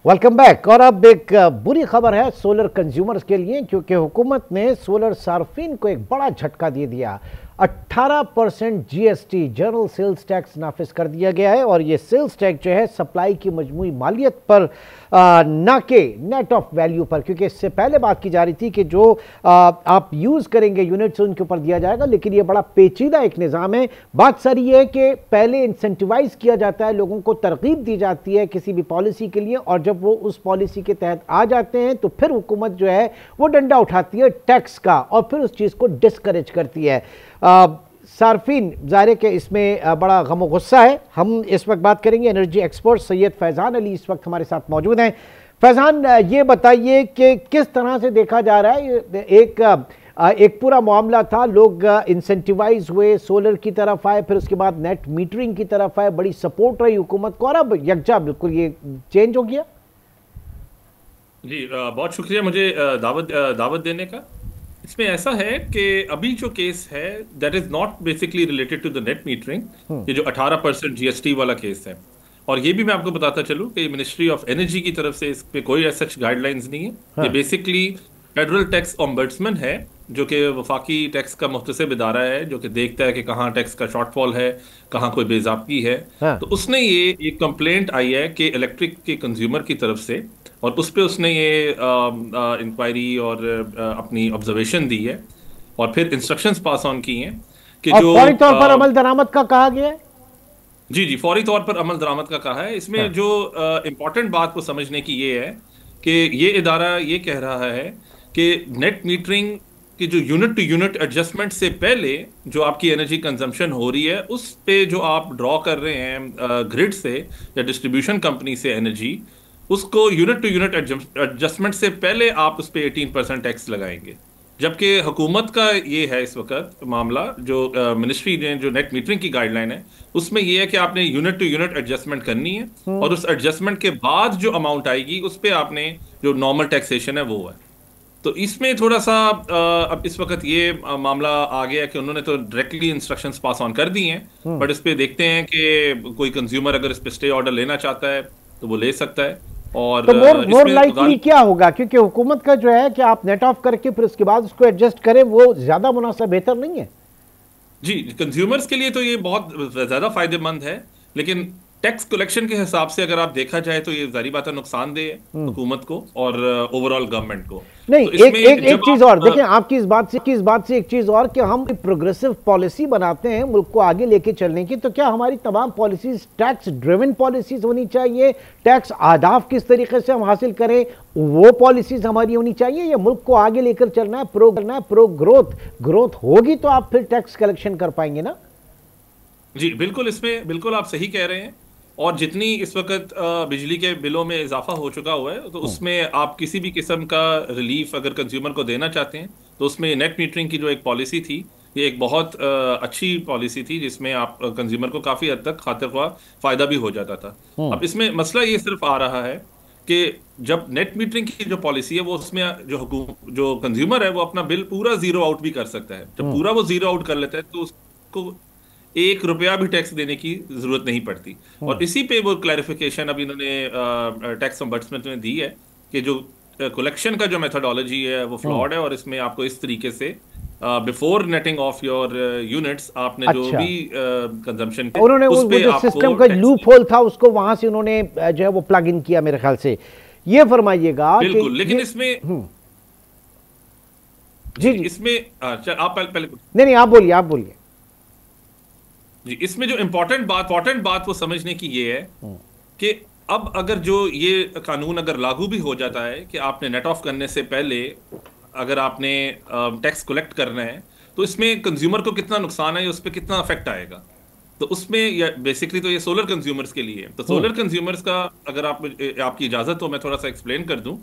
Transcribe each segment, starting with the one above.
Welcome back. और अब एक बुरी खबर है सोलर कंज्यूमर्स के लिए, क्योंकि हुकूमत ने सोलर सार्फिन को एक बड़ा झटका दे दिया। 18% जीएसटी जनरल सेल्स टैक्स नाफिज कर दिया गया है, और ये सेल्स टैक्स जो है सप्लाई की मजमूई मालियत पर ना के नेट ऑफ वैल्यू पर, क्योंकि इससे पहले बात की जा रही थी कि जो आप यूज करेंगे यूनिट्स उनके ऊपर दिया जाएगा, लेकिन ये बड़ा पेचीदा एक निज़ाम है। बात सारी है कि पहले इंसेंटिवाइज किया जाता है, लोगों को तरगीब दी जाती है किसी भी पॉलिसी के लिए, और जब वो उस पॉलिसी के तहत आ जाते हैं तो फिर हुकूमत जो है वो डंडा उठाती है टैक्स का, और फिर उस चीज़ को डिस्करेज करती है। सार्फिन ज़ाहिर के इसमें बड़ा गम गुस्सा है। हम इस वक्त बात करेंगे एनर्जी एक्सपर्ट सैयद फैज़ान अली इस वक्त हमारे साथ मौजूद हैं। फैज़ान, ये बताइए कि किस तरह से देखा जा रहा है, एक पूरा मामला था, लोग इंसेंटिवाइज हुए, सोलर की तरफ आए, फिर उसके बाद नेट मीटरिंग की तरफ आए, बड़ी सपोर्ट रही हुकूमत को, और अब यकजा बिल्कुल ये चेंज हो गया। जी बहुत शुक्रिया मुझे दावत देने का। इसमें ऐसा है कि अभी जो केस है that is not basically related to the net metering. ये जो 18% जीएसटी वाला केस है, और ये भी मैं आपको बताता चलूं कि मिनिस्ट्री ऑफ एनर्जी की तरफ से इस पे कोई सच गाइडलाइंस नहीं है। ये हाँ। बेसिकली फेडरल टैक्स ऑम्बड्समैन है, जो कि वफाकी टैक्स का मुख्तसिब इदारा है, जो कि देखता है कि कहाँ टैक्स का शॉर्टफॉल है, कहाँ कोई बेज़ाब्ती है। हाँ। तो उसने ये एक कंप्लेंट आई है कि इलेक्ट्रिक के कंज्यूमर की तरफ से, और उस पे उसने ये इंक्वायरी और अपनी ऑब्जर्वेशन दी है, और फिर इंस्ट्रक्शंस पास ऑन की हैं कि और जो फौरी तौर पर अमल दरामद का कहा गया है। जी जी फौरी तौर पर अमल दरामद का कहा है। हाँ। इसमें जो इम्पोर्टेंट बात को समझने की ये है कि ये इदारा ये कह रहा है कि नेट मीटरिंग की जो यूनिट टू यूनिट एडजस्टमेंट से पहले जो आपकी एनर्जी कंजम्पशन हो रही है, उस पे जो आप ड्रॉ कर रहे हैं ग्रिड से या डिस्ट्रीब्यूशन कंपनी से एनर्जी, उसको यूनिट टू यूनिट एडजस्टमेंट से पहले आप उस पर 18% टैक्स लगाएंगे। जबकि हुकूमत का ये है इस वक्त मामला, जो मिनिस्ट्री ने जो नेट मीटरिंग की गाइडलाइन है उसमें ये है कि आपने यूनिट टू यूनिट एडजस्टमेंट करनी है, और उस एडजस्टमेंट के बाद जो अमाउंट आएगी उस पर आपने जो नॉर्मल टैक्सेशन है वो है। तो इसमें थोड़ा सा अब इस वक्त ये मामला आ गया कि उन्होंने तो डायरेक्टली इंस्ट्रक्शंस पास ऑन कर दी हैं, बट इस पे देखते हैं कि कोई कंज्यूमर अगर इस पे स्टे ऑर्डर लेना चाहता है तो वो ले सकता है। और तो मोर इसमें लाइकली क्या होगा, क्योंकि हुकूमत का जो है कि आप नेट ऑफ करके फिर उसके बाद उसको एडजस्ट करें, वो ज्यादा मुनासिब बेहतर नहीं है। जी, कंज्यूमर्स के लिए तो ये बहुत ज़्यादा फायदेमंद है, लेकिन टैक्स कलेक्शन के हिसाब से अगर आप देखा जाए तो ये जारी बात है नुकसानदेह है हुकूमत को और ओवरऑल गवर्नमेंट को। नहीं, तो एक इसमें एक एक जब चीज और आप देखें, आपकी इस बात से एक चीज और, कि हम प्रोग्रेसिव पॉलिसी बनाते हैं मुल्क को आगे लेके चलने की, तो क्या हमारी तमाम पॉलिसीज टैक्स ड्रिवन पॉलिसीज होनी चाहिए? टैक्स आदाफ किस तरीके से हम हासिल करें वो पॉलिसीज हमारी होनी चाहिए, या मुल्क को आगे लेकर चलना है, प्रो ग्रोथ होगी तो आप फिर टैक्स कलेक्शन कर पाएंगे ना? जी बिल्कुल, इसमें बिल्कुल आप सही कह रहे हैं। और जितनी इस वक्त बिजली के बिलों में इजाफा हो चुका हुआ है, तो उसमें आप किसी भी किस्म का रिलीफ अगर कंज्यूमर को देना चाहते हैं तो उसमें नेट मीटरिंग की जो एक पॉलिसी थी, ये एक बहुत अच्छी पॉलिसी थी, जिसमें आप कंज्यूमर को काफ़ी हद तक खातिर ख्वाह फ़ायदा भी हो जाता था। अब इसमें मसला ये सिर्फ आ रहा है कि जब नेट मीटरिंग की जो पॉलिसी है वो, उसमें जो कंज्यूमर है वो अपना बिल पूरा जीरो आउट भी कर सकता है। जब पूरा वो जीरो आउट कर लेता है तो उसको 1 रुपया भी टैक्स देने की जरूरत नहीं पड़ती। और इसी पे वो क्लैरिफिकेशन अब इन्होंने टैक्स ombudsman ने दी है कि जो कलेक्शन का जो मेथोडोलॉजी है वो फ्लॉड है, और इसमें आपको इस तरीके से before netting of your units आपने जो अच्छा। भी कंजम्पशन उन्होंने उस वो पे जो आपको सिस्टम का टैक्स लूप होल था उसको वहां से उन्होंने जो है वो प्लग इन किया मेरे ख्याल से। ये फरमाइएगा कि बिल्कुल। लेकिन ये इसमें जी जी जी, इसमें आप पहले नहीं आप बोलिए, आप बोलिए। जी इसमें जो इम्पोर्टेंट बात वो समझने की ये है कि अब अगर जो ये कानून अगर लागू भी हो जाता है कि आपने नेट ऑफ करने से पहले अगर आपने टैक्स कलेक्ट करना है, तो इसमें कंज्यूमर को कितना नुकसान है, उस पर कितना अफेक्ट आएगा। तो उसमें बेसिकली तो ये सोलर कंज्यूमर्स के लिए है। तो सोलर कंज्यूमर्स का अगर आपकी इजाजत हो मैं थोड़ा सा एक्सप्लेन कर दूं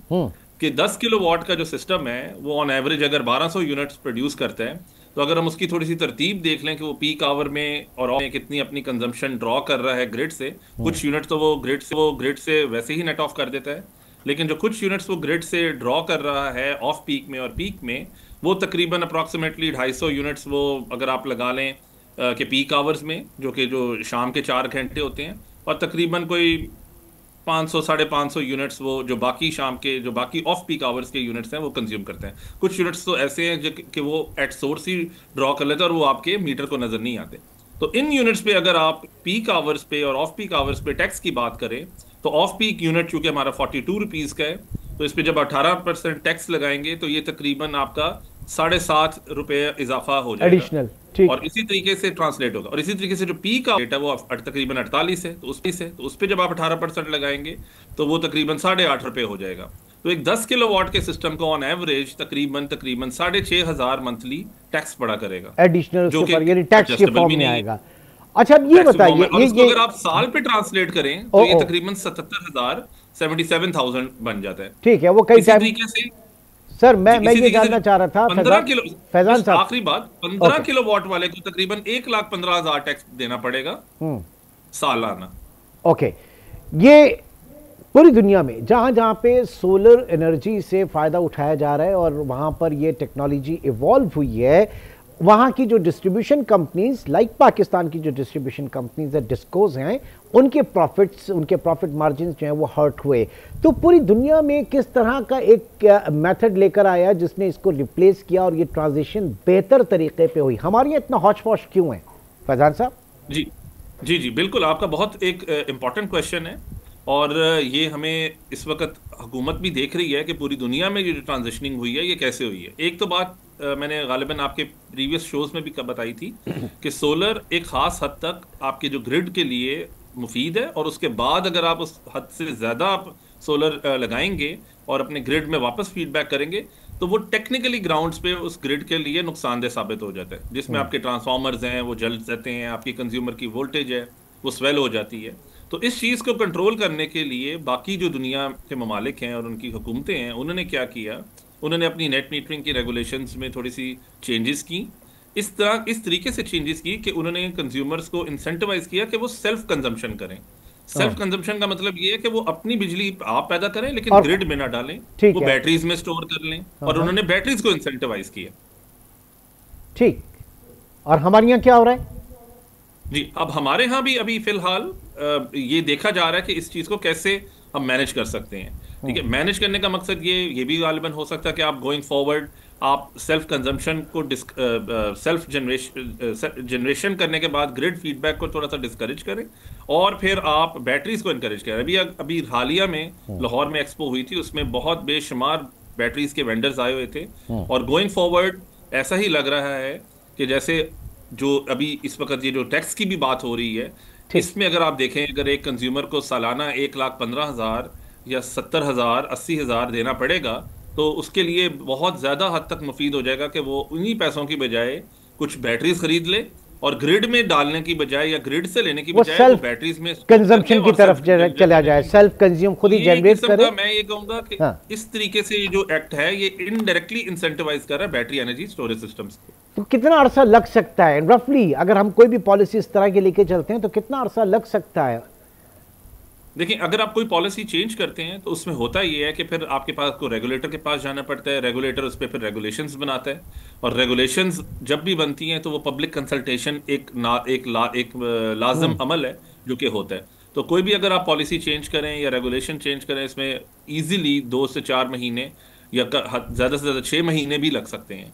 कि 10 किलोवाट का जो सिस्टम है वो ऑन एवरेज अगर 1200 यूनिट्स प्रोड्यूस करता है, तो अगर हम उसकी थोड़ी सी तरतीब देख लें कि वो पीक आवर में और में कितनी अपनी कंजम्पशन ड्रॉ कर रहा है ग्रिड से, कुछ यूनिट तो वो ग्रिड से वैसे ही नेट ऑफ कर देता है, लेकिन जो कुछ यूनिट्स वो ग्रिड से ड्रॉ कर रहा है ऑफ पीक में और पीक में, वो तकरीबन अप्रॉक्सीमेटली 250 यूनिट्स वो अगर आप लगा लें कि पीक आवर्स में, जो कि जो शाम के 4 घंटे होते हैं, और तकरीबन कोई 500 550 यूनिट्स वो जो बाकी शाम के जो बाकी ऑफ पीक आवर्स के यूनिट्स हैं वो कंज्यूम करते हैं। कुछ यूनिट्स तो ऐसे हैं जो कि वो एट सोर्स ही ड्रॉ कर लेते हैं और वो आपके मीटर को नजर नहीं आते। तो इन यूनिट्स पे अगर आप पीक आवर्स पे और ऑफ पीक आवर्स पे टैक्स की बात करें तो ऑफ पीक यूनिट चूंकि हमारा 42 रुपीज का है, तो इस पे जब 18% टैक्स लगाएंगे तो ये तकरीबन आपका 7.5 रुपए इजाफा हो जाएगा एडिशनल। ठीक। और इसी तरीके से ट्रांसलेट होगा। और इसी तरीके से जो पी का रेट है वो तकरीबन 48 है, तो उस पे जब आप 18% लगाएंगे तो वो तकरीबन 8.5 रुपए हो जाएगा। तो एक 10 किलोवाट के सिस्टम को ऑन एवरेज तकरीबन 6,500 मंथली टैक्स पड़ा करेगा, एडिशनल जो कि यानी टैक्स के adjustable फॉर्म भी में नहीं है। आएगा। अच्छा अब ये बताइए, ये अगर आप साल पे ट्रांसलेट करें तो ये तकरीबन 77,000 बन जाता है। ठीक है, वो कई इसी तरीके से सर मैं ये जानना चाह रहा था 15 किलो, फैजान साहब आखिरी बात, 15 किलोवाट वाले को तकरीबन 1,15,000 टैक्स देना पड़ेगा सालाना। ओके, ये पूरी दुनिया में जहां जहां पे सोलर एनर्जी से फायदा उठाया जा रहा है और वहां पर ये टेक्नोलॉजी इवॉल्व हुई है, वहां की जो डिस्ट्रीब्यूशन कंपनीज लाइक पाकिस्तान की जो डिस्ट्रीब्यूशन कंपनीज है, डिस्कोज हैं, उनके प्रॉफिट मार्जिन जो है वो हर्ट हुए। तो पूरी दुनिया में किस तरह का एक मेथड लेकर आया जिसने इसको रिप्लेस किया और ये ट्रांजिशन बेहतर तरीके पे हुई? हमारे यहाँ इतना हौच पौच क्यों है फैजान साहब? जी जी जी बिल्कुल, आपका बहुत एक इम्पॉर्टेंट क्वेश्चन है और ये हमें इस वक्त हुकूमत भी देख रही है कि पूरी दुनिया में ये जो ट्रांजिशनिंग हुई है ये कैसे हुई है। एक तो बात मैंने गालिबन आपके प्रीवियस शोज में भी बताई थी कि सोलर एक खास हद तक आपके जो ग्रिड के लिए मुफीद है, और उसके बाद अगर आप उस हद से ज़्यादा आप सोलर लगाएंगे और अपने ग्रिड में वापस फीडबैक करेंगे तो वो टेक्निकली ग्राउंड्स पे उस ग्रिड के लिए नुकसानदेह साबित हो जाता है, जिसमें आपके ट्रांसफार्मर्स हैं वो जल जाते हैं, आपकी कंज्यूमर की वोल्टेज है वो स्वेल हो जाती है। तो इस चीज़ को कंट्रोल करने के लिए बाकी जो दुनिया के ममालिक हैं और उनकी हुकूमतें हैं, उन्होंने क्या किया, उन्होंने अपनी नेट मीटरिंग की रेगुलेशंस में थोड़ी सी चेंजेस की। इस तरीके से चेंजेस की कि उन्होंने कंज्यूमर्स को इंसेंटिवाइज किया कि वो सेल्फ कंजम्पशन करें। सेल्फ कंजम्पशन का मतलब ये है कि वो अपनी बिजली आप पैदा करें लेकिन ग्रिड में ना डालें, वो बैटरीज में स्टोर कर लें, और उन्होंने बैटरीज को इंसेंटिवाइज किया। ठीक। और हमारे यहाँ क्या हो रहा है जी? अब हमारे यहाँ भी अभी फिलहाल ये देखा जा रहा है कि इस चीज को कैसे हम मैनेज कर सकते हैं। ठीक है, मैनेज करने का मकसद ये भी गालिबन हो सकता है कि आप गोइंग फॉरवर्ड आप सेल्फ कंजम्पशन को सेल्फ जनरेशन करने के बाद ग्रिड फीडबैक को थोड़ा सा डिस्करेज करें और फिर आप बैटरीज को इनकरेज करें। अभी हालिया में लाहौर में एक्सपो हुई थी, उसमें बहुत बेशुमार बैटरीज के वेंडर्स आए हुए थे, और गोइंग फॉरवर्ड ऐसा ही लग रहा है कि जैसे जो अभी इस वक्त ये जो टैक्स की भी बात हो रही है, इसमें अगर आप देखें, अगर एक कंज्यूमर को सालाना 1,15,000 या 70,000 80,000 देना पड़ेगा तो उसके लिए बहुत ज़्यादा हद तक मुफीद हो जाएगा कि वो उन्हीं पैसों की बजाय कुछ बैटरीज खरीद ले और ग्रिड में डालने की बजाय या ग्रिड से लेने की बजाय वो बैटरीज में कंजम्पशन की तरफ चला जाए, सेल्फ कंज्यूम खुद ही जनरेट करे। मैं ये कहूंगा कि इस तरीके से ये जो एक्ट है ये इनडायरेक्टली इंसेंटिवाइज कर रहा है बैटरी एनर्जी स्टोरेज सिस्टम्स को। तो कितना अरसा लग सकता है रफली, अगर हम कोई भी पॉलिसी इस तरह की लेके चलते हैं तो कितना अरसा लग सकता है? देखिए, अगर आप कोई पॉलिसी चेंज करते हैं तो उसमें होता ये है कि फिर आपके पास को रेगुलेटर के पास जाना पड़ता है, रेगुलेटर उस पर फिर रेगुलेशंस बनाता है, और रेगुलेशंस जब भी बनती हैं तो वो पब्लिक कंसल्टेशन एक लाजम अमल है जो कि होता है। तो कोई भी अगर आप पॉलिसी चेंज करें या रेगुलेशन चेंज करें, इसमें ईजिली 2 से 4 महीने या ज़्यादा से ज़्यादा 6 महीने भी लग सकते हैं।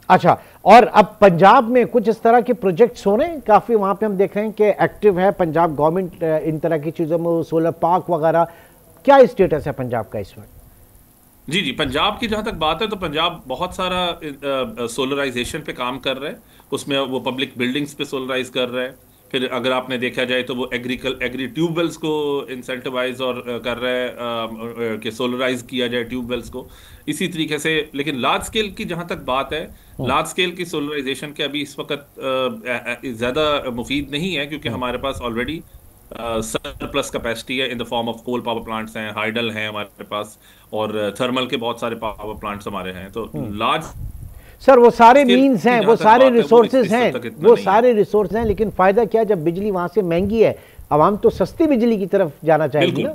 अच्छा, और अब पंजाब में कुछ इस तरह के प्रोजेक्ट्स हो रहे हैं, काफ़ी वहाँ पे हम देख रहे हैं कि एक्टिव है पंजाब गवर्नमेंट इन तरह की चीज़ों में, सोलर पार्क वगैरह। क्या स्टेटस है पंजाब का इस वक्त? जी जी, पंजाब की जहाँ तक बात है तो पंजाब बहुत सारा सोलराइजेशन पे काम कर रहा है, उसमें वो पब्लिक बिल्डिंग्स पे सोलराइज कर रहा है। फिर अगर आपने देखा जाए तो वो एग्री ट्यूबवेल्स को इंसेंटिवाइज और कर रहा है कि सोलराइज किया जाए ट्यूबवेल्स को इसी तरीके से। लेकिन लार्ज स्केल की जहाँ तक बात है, लार्ज स्केल की सोलराइजेशन के अभी इस वक्त ज़्यादा मुफीद नहीं है, क्योंकि हमारे पास ऑलरेडी सरप्लस कैपेसिटी है in the form of coal power plants हैं, हाइडल हैं हमारे पास, और थर्मल के बहुत सारे पावर प्लांट्स हमारे हैं। तो लार्ज सर वो सारे मीन्स हैं, वो सारे रिसोर्सेज हैं, वो सारे रिसोर्स हैं, लेकिन फायदा क्या जब बिजली वहां से महंगी है, आवाम तो सस्ती बिजली की तरफ जाना चाहेगी ना।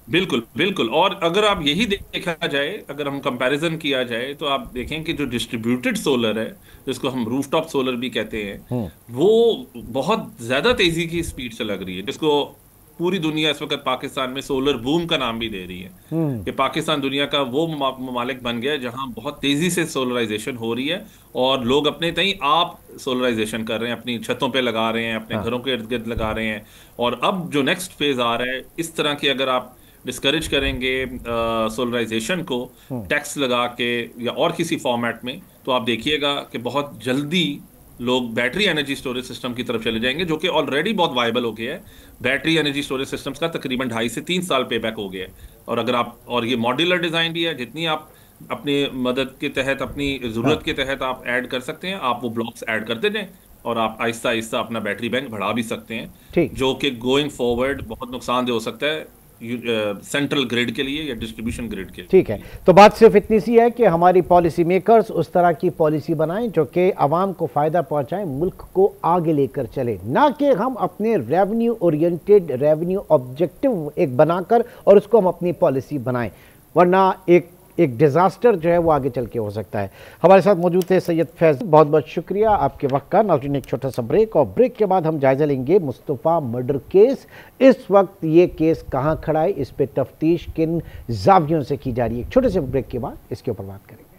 बिल्कुल बिल्कुल। और अगर आप यही देखा जाए, अगर हम कंपैरिजन किया जाए, तो आप देखें कि जो डिस्ट्रीब्यूटेड सोलर है, जिसको हम रूफटॉप सोलर भी कहते हैं, हम्म। वो बहुत ज्यादा तेजी की स्पीड से लग रही है, जिसको पूरी दुनिया इस वक्त पाकिस्तान में सोलर बूम का नाम भी दे रही है। हम्म। कि पाकिस्तान दुनिया का वो ममालिक बन गया है जहां बहुत तेजी से सोलराइजेशन हो रही है, और लोग अपने तई आप सोलराइजेशन कर रहे हैं, अपनी छतों पे लगा रहे हैं, अपने हाँ। घरों के इर्द गिर्द लगा रहे हैं। और अब जो नेक्स्ट फेज आ रहा है इस तरह की, अगर आप डिस्करेज करेंगे सोलराइजेशन को हम्म। टैक्स लगा के या और किसी फॉर्मेट में, तो आप देखिएगा कि बहुत जल्दी लोग बैटरी एनर्जी स्टोरेज सिस्टम की तरफ चले जाएंगे, जो कि ऑलरेडी बहुत वायबल हो गया है। बैटरी एनर्जी स्टोरेज सिस्टम्स का तकरीबन 2.5 से 3 साल पे बैक हो गया है। और अगर आप, और ये मॉड्यूलर डिजाइन भी है, जितनी आप अपनी मदद के तहत, अपनी हाँ। जरूरत के तहत आप ऐड कर सकते हैं, आप वो ब्लॉक्स ऐड करते जाएं, और आप आहिस्ता आहिस्ता अपना बैटरी बैंक बढ़ा भी सकते हैं, ठीक। जो कि गोइंग फॉरवर्ड बहुत नुकसानदेह हो सकता है सेंट्रल ग्रिड के लिए या डिस्ट्रीब्यूशन ग्रिड के ठीक है, लिए। तो बात सिर्फ इतनी सी है कि हमारी पॉलिसी मेकर्स उस तरह की पॉलिसी बनाएं जो कि आवाम को फ़ायदा पहुंचाएं, मुल्क को आगे लेकर चले, ना कि हम अपने रेवेन्यू ओरिएंटेड, रेवेन्यू ऑब्जेक्टिव एक बनाकर और उसको हम अपनी पॉलिसी बनाएं, वरना एक एक डिज़ास्टर जो है वो आगे चल के हो सकता है। हमारे साथ मौजूद थे सैयद फैज़, बहुत बहुत शुक्रिया आपके वक्त का। नाज़रीन, एक छोटा सा ब्रेक, और ब्रेक के बाद हम जायज़ा लेंगे मुस्तफ़ा मर्डर केस। इस वक्त ये केस कहाँ खड़ा है, इस पे तफ्तीश किन जावियों से की जा रही है। एक छोटे से ब्रेक के बाद इसके ऊपर बात करेंगे।